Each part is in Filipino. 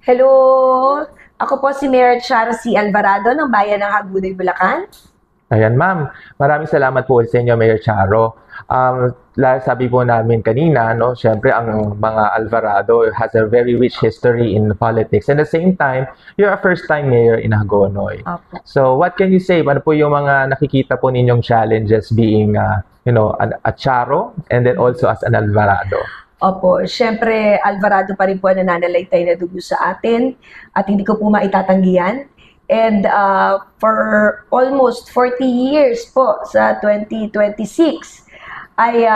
Hello! Ako po si Mayor Chara C. Alvarado ng Bayan ng Hagunoy, Bulacan. Ayan, ma'am. Maraming salamat po sa inyo, Mayor Charo. Sabi po namin kanina, no, syempre ang mga Alvarado has a very rich history in politics. And at the same time, you're a first-time mayor in Hagonoy. Opo. So what can you say? Ano po yung mga nakikita po ninyong challenges being, a Charo and then also as an Alvarado? Opo, syempre Alvarado pa rin po ang nananalaytay na dugo sa atin at hindi ko po maitatanggihan. And for almost 40 years po sa 2026 ay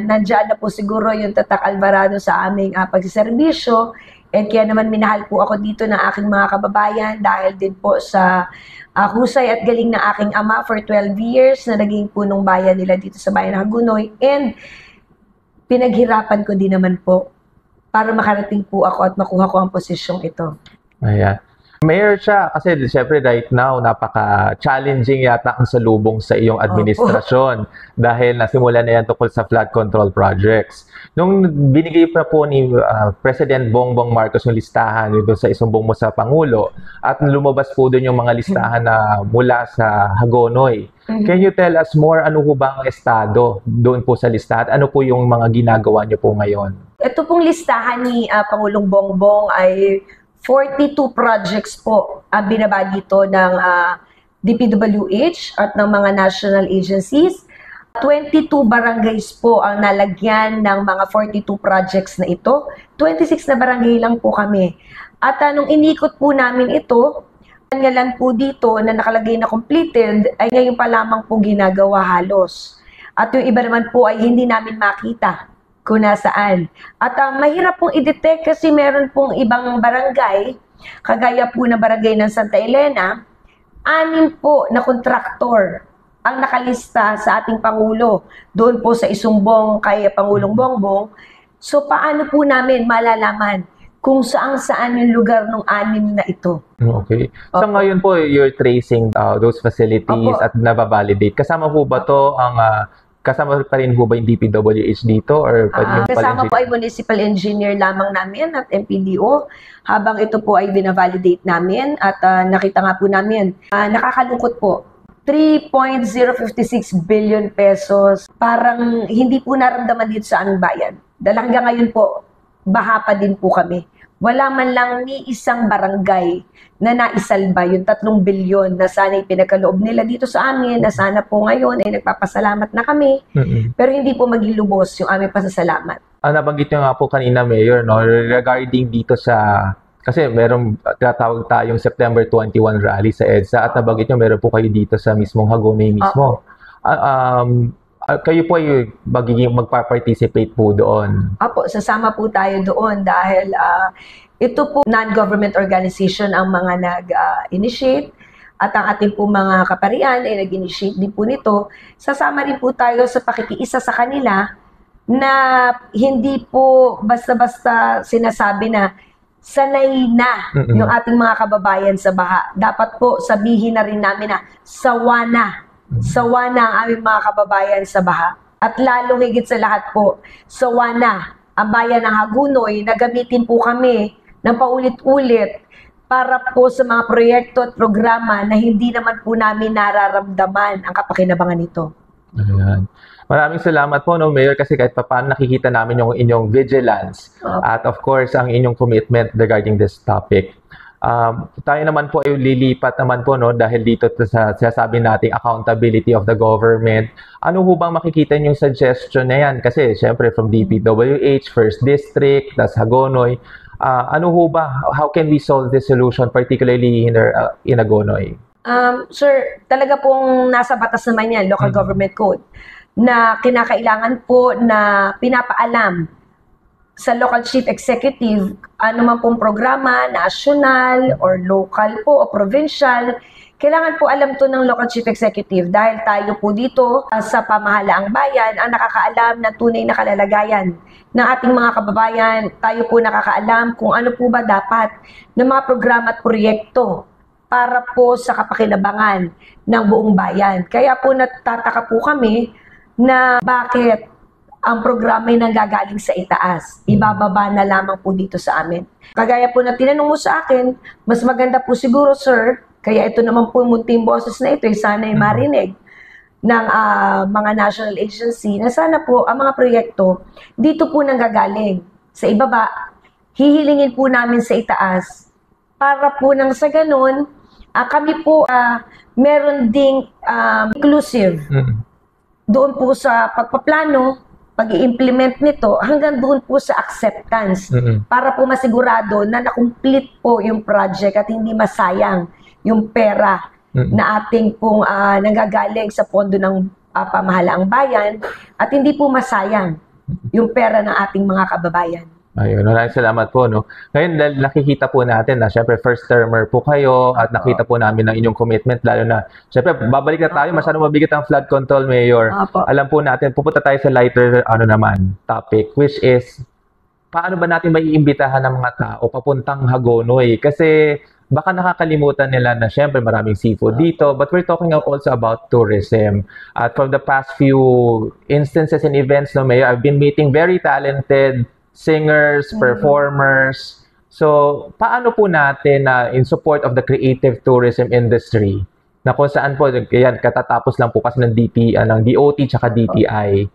nandiyan na po siguro yung Tatak Alvarado sa aming pagsiservisyo. And kaya naman minahal po ako dito ng aking mga kababayan dahil din po sa husay at galing ng aking ama for 12 years na naging punong bayan nila dito sa bayan ng Hagunoy. And pinaghirapan ko din naman po para makarating po ako at makuha ko ang posisyong ito. Ayan. Mayor siya, kasi siyempre right now, napaka-challenging yata ang salubong sa iyong administrasyon dahil nasimula na yan tungkol sa flood control projects. Nung binigay pa po ni President Bongbong Marcos yung listahan doon sa isumbong mo sa Pangulo at lumabas po doon yung mga listahan na mula sa Hagonoy. Can you tell us more, ano po ba ang estado doon po sa listahan? Ano po yung mga ginagawa niyo po ngayon? Ito pong listahan ni Pangulong Bongbong ay 42 projects po ang binaba dito ng DPWH at ng mga national agencies. 22 barangays po ang nalagyan ng mga 42 projects na ito. 26 na barangay lang po kami. At nung inikot po namin ito, ngalan po dito na nakalagay na completed ay ngayon pa lamang po ginagawa halos. At yung iba naman po ay hindi namin makita kung nasaan. At mahirap pong i-detect kasi meron pong ibang barangay, kagaya po na barangay ng Santa Elena, 6 po na kontraktor ang nakalista sa ating Pangulo doon po sa isumbong kay Pangulong Bongbong. So paano po namin malalaman kung saan yung lugar ng 6 na ito? Okay. So ngayon po, you're tracing those facilities at nababalidate. Kasama po ba to ang kasama pa rin po ba yung DPWH dito? Or kasama po ay municipal engineer lamang namin at MPDO habang ito po ay binavalidate namin at nakita nga po namin. Nakakalungkot po, 3.056 billion pesos. Parang hindi po naramdaman dito sa aming bayan. Dahil hanggang ngayon po, baha pa din po kami. Wala man lang ni isang barangay na naisalba yung 3 bilyon na sana pinagkaloob nila dito sa amin, na sana po ngayon ay nagpapasalamat na kami. Pero hindi po maging lubos yung aming pasasalamat. Nabanggit nyo nga po kanina, Mayor, no, regarding dito sa, kasi merong tinatawag tayong September 21 rally sa EDSA at nabanggit nyo meron po kayo dito sa mismong Hagonoy mismo. Kayo po ay magpa-participate po doon? Apo, sasama po tayo doon dahil ito po non-government organization ang mga nag-initiate at ang ating po mga kaparian ay nag-initiate din po nito. Sasama rin po tayo sa pakikiisa sa kanila na hindi po basta-basta sinasabi na sanay na yung ating mga kababayan sa baha. Dapat po sabihin na rin namin na sawa na ang aming mga kababayan sa baha. At lalong higit sa lahat po, sawa na ang bayan ng Hagunoy na gamitin po kami ng paulit-ulit para po sa mga proyekto at programa na hindi naman po namin nararamdaman ang kapakinabangan nito. Ayan. Maraming salamat po, no, Mayor, kasi kahit paano nakikita namin yung inyong vigilance at of course ang inyong commitment regarding this topic. Tayo naman po ay lilipat naman po, no, dahil dito sa sinasabi nating accountability of the government. Ano ho bang makikita yung suggestion na yan? Kasi syempre from DPWH, First District, das Hagonoy, ano ho ba? How can we solve this solution, particularly in Hagonoy? Sir, talaga pong nasa batas naman yan, Local Government Code, na kinakailangan po na pinapaalam sa local chief executive, ano man pong programa, national or local po o provincial, kailangan po alam to ng local chief executive dahil tayo po dito sa pamahalaang bayan ang nakakaalam ng tunay na kalalagayan ng ating mga kababayan. Tayo po nakakaalam kung ano po ba dapat ng mga programa at proyekto para po sa kapakinabangan ng buong bayan. Kaya po natataka po kami na bakit ang programa ay nanggagaling sa itaas. Ibababa na lamang po dito sa amin. Kagaya po na tinanong mo sa akin, mas maganda po siguro, sir, kaya ito naman po yung munting boses na ito, sana'y marinig ng mga national agency na sana po ang mga proyekto dito po nanggagaling sa ibaba, hihilingin po namin sa itaas para po nang sa ganun, kami po meron ding inclusive doon po sa pagpaplano, pag-i-implement nito hanggang doon po sa acceptance para po masigurado na na-complete po yung project at hindi masayang yung pera na ating pong nanggagaling sa pondo ng pamahalaang bayan at hindi po masayang yung pera ng ating mga kababayan. Ayun, maraming salamat po, no. Ngayon, dahil nakikita po natin na syempre first termer po kayo at nakita po namin ang inyong commitment, lalo na syempre babalik na tayo, masyadong mabigat ang flood control, Mayor. Alam po natin, pupunta tayo sa lighter topic, which is paano ba natin maiimbitahan ng mga tao papuntang Hagonoy? Kasi baka nakakalimutan nila na syempre maraming seafood dito, but we're talking also about tourism. At from the past few instances and events, no, Mayor, I've been meeting very talented singers, performers. So, paano po natin in support of the creative tourism industry, na kung saan po, yan, katatapos lang po kasi ng DOT tsaka DTI.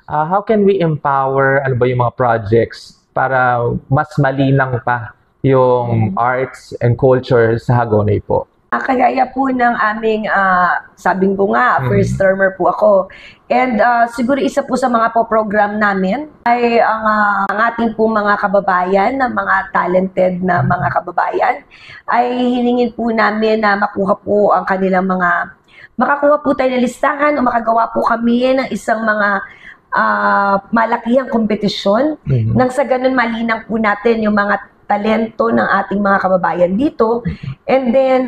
How can we empower, ano ba yung mga projects para mas malinang pa yung arts and culture sa Hagonoy po? Kagaya po ng aming, sabing ko nga, first termer po ako. And siguro isa po sa mga program namin ay ang ating po mga kababayan, na mga talented na mga kababayan, ay hiningin po namin na makuha po ang kanilang makakuha po tayo ng listahan o makagawa po kami ng isang mga malakihang kompetisyon nang sa ganun malinang po natin yung mga talento ng ating mga kababayan dito. And then,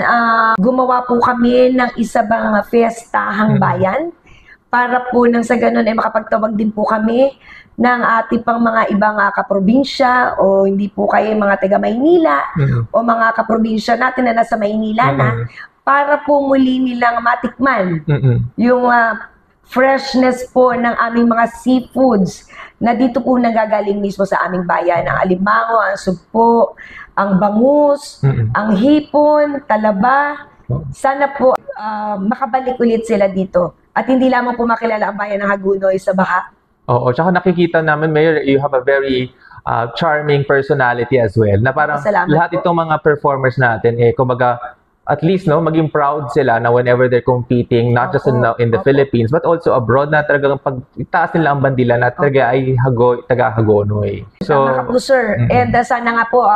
gumawa po kami ng isa bang fiestahang bayan para po nang sa ganun ay makapagtawag din po kami ng ating pang mga ibang kaprobinsya o hindi po kayo mga taga Maynila o mga kaprobinsya natin na nasa Maynila na para po muli nilang matikman yung freshness po ng aming mga seafoods na dito po nanggagaling mismo sa aming bayan. Ang alimango, ang sugpo, ang bangus, ang hipon, talaba. Sana po makabalik ulit sila dito. At hindi lamang po makilala ang bayan ng Hagonoy sa baha. Oo, tsaka nakikita namin, Mayor, you have a very charming personality as well. Na parang lahat itong mga performers natin, kumbaga, at least maging proud sila na whenever they're competing, not just in the Philippines, but also abroad, na talagang pag itaas nila ang bandila na talaga ay taga Hagonoy. So, tama ka po, sir. And sana nga po,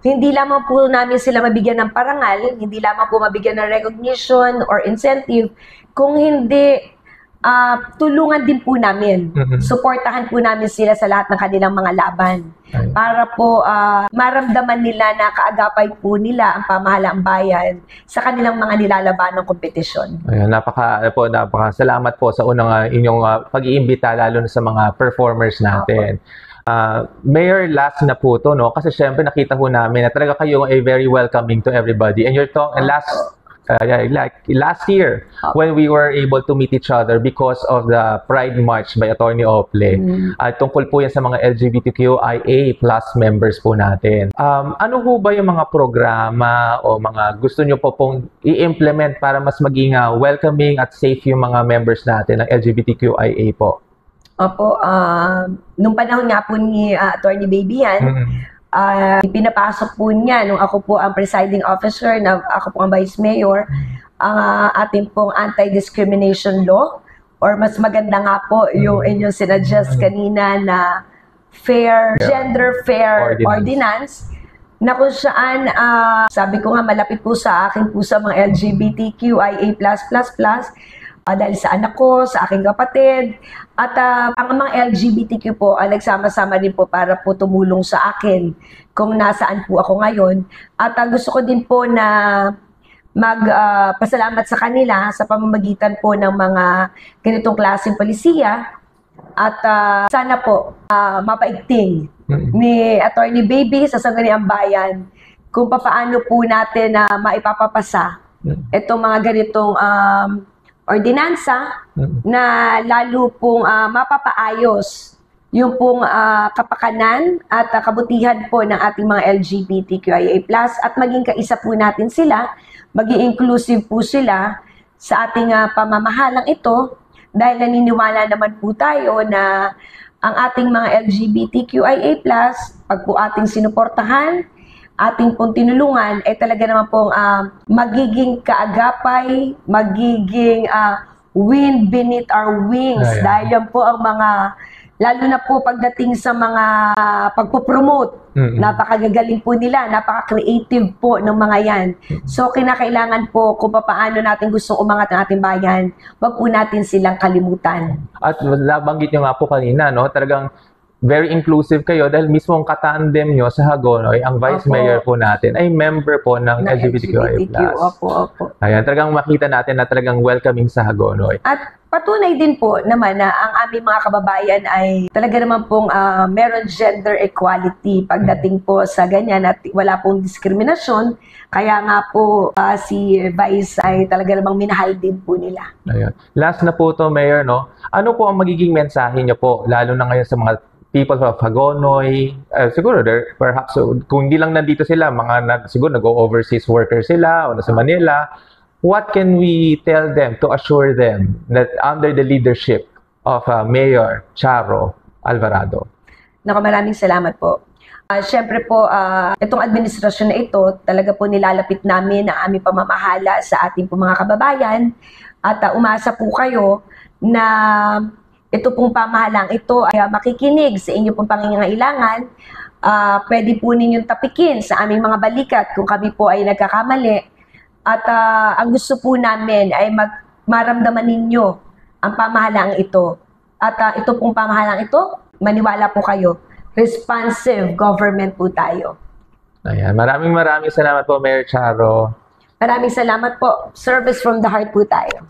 hindi lamang po namin sila mabigyan ng parangal, hindi lamang po mabigyan ng recognition or incentive, kung hindi tulungan din po namin. Suportahan po namin sila sa lahat ng kanilang mga laban. Para po maramdaman nila na kaagapay po nila ang pamahalaang bayan sa kanilang mga nilalaban ng kompetisyon. Ayun, napaka-salamat po sa unang inyong pag-iimbita, lalo na sa mga performers natin. Mayor, last na po to, no? Kasi syempre nakita po namin na talaga kayo ay very welcoming to everybody. And last year, when we were able to meet each other because of the Pride March by Attorney Ople, tungkol po yan sa mga LGBTQIA+ members po natin. Ano po ba yung mga programa o mga gusto nyo po pong i-implement para mas maging welcoming at safe yung mga members natin ng LGBTQIA po? Opo, nung panahon nga po ni Attorney Baby yan, pinapasok po niya nung ako po ang presiding officer, na ako po ang vice mayor, ang ating pong anti-discrimination law, or mas maganda nga po yung inyong sinuggest kanina na gender fair ordinance, na kung saan, sabi ko nga, malapit po sa akin po sa mga LGBTQIA+++, dahil sa anak ko, sa aking kapatid, at ang mga LGBTQ po nagsama-sama din po para po tumulong sa akin kung nasaan po ako ngayon. At gusto ko din po na magpasalamat sa kanila sa pamamagitan po ng mga ganitong klaseng polisiya. At sana po mapaigting ni Attorney Baby sa Sangguniang Bayan kung paano po natin maipapapasa itong mga ganitong ordinansa na lalo pong mapapaayos yung pong kapakanan at kabutihan po ng ating mga LGBTQIA+, at maging kaisa po natin sila, maging inclusive po sila sa ating pamamahalang ito, dahil naniniwala naman po tayo na ang ating mga LGBTQIA+, pag po ating sinuportahan, ating pong tinulungan, ay talaga naman pong magiging kaagapay, magiging wind beneath our wings. Ayan. Dahil yan po ang mga, lalo na po pagdating sa mga pagpopromote, napakagagaling po nila, napaka-creative po ng mga yan. So, kinakailangan po kung paano natin gustong umangat ang ating bayan, wag po natin silang kalimutan. At nabanggit nyo nga po kanina, no? Talagang very inclusive kayo dahil mismo ang katandem nyo sa Hagonoy, ang Vice Opo. Mayor po natin, ay member po ng LGBTQIA+. Opo. Ayan, talagang makita natin na talagang welcoming sa Hagonoy. At patunay din po naman na ang aming mga kababayan ay talaga naman pong meron gender equality pagdating po sa ganyan at wala pong diskriminasyon. Kaya nga po si Vice ay talaga namang minahal din po nila. Ayan. Last na po to, Mayor, no? Ano po ang magiging mensahe nyo po, lalo na ngayon sa mga people of Hagonoy? Siguro, perhaps, kung hindi lang nandito sila, siguro nag-overseas workers sila o nasa Manila, what can we tell them to assure them that under the leadership of Mayor Charo Alvarado? Naku, maraming salamat po. Siyempre po, itong administrasyon na ito, talaga po nilalapit namin ang aming pamamahala sa ating po mga kababayan at umasa po kayo na ito pong pamahalang ito ay makikinig sa inyo pong pangangailangan. Pwede po ninyong tapikin sa aming mga balikat kung kami po ay nagkakamali. At ang gusto po namin ay maramdaman ninyo ang pamahalang ito. At ito pong pamahalang ito, maniwala po kayo, responsive government po tayo. Ayan. Maraming salamat po, Mayor Charo. Maraming salamat po. Service from the heart po tayo.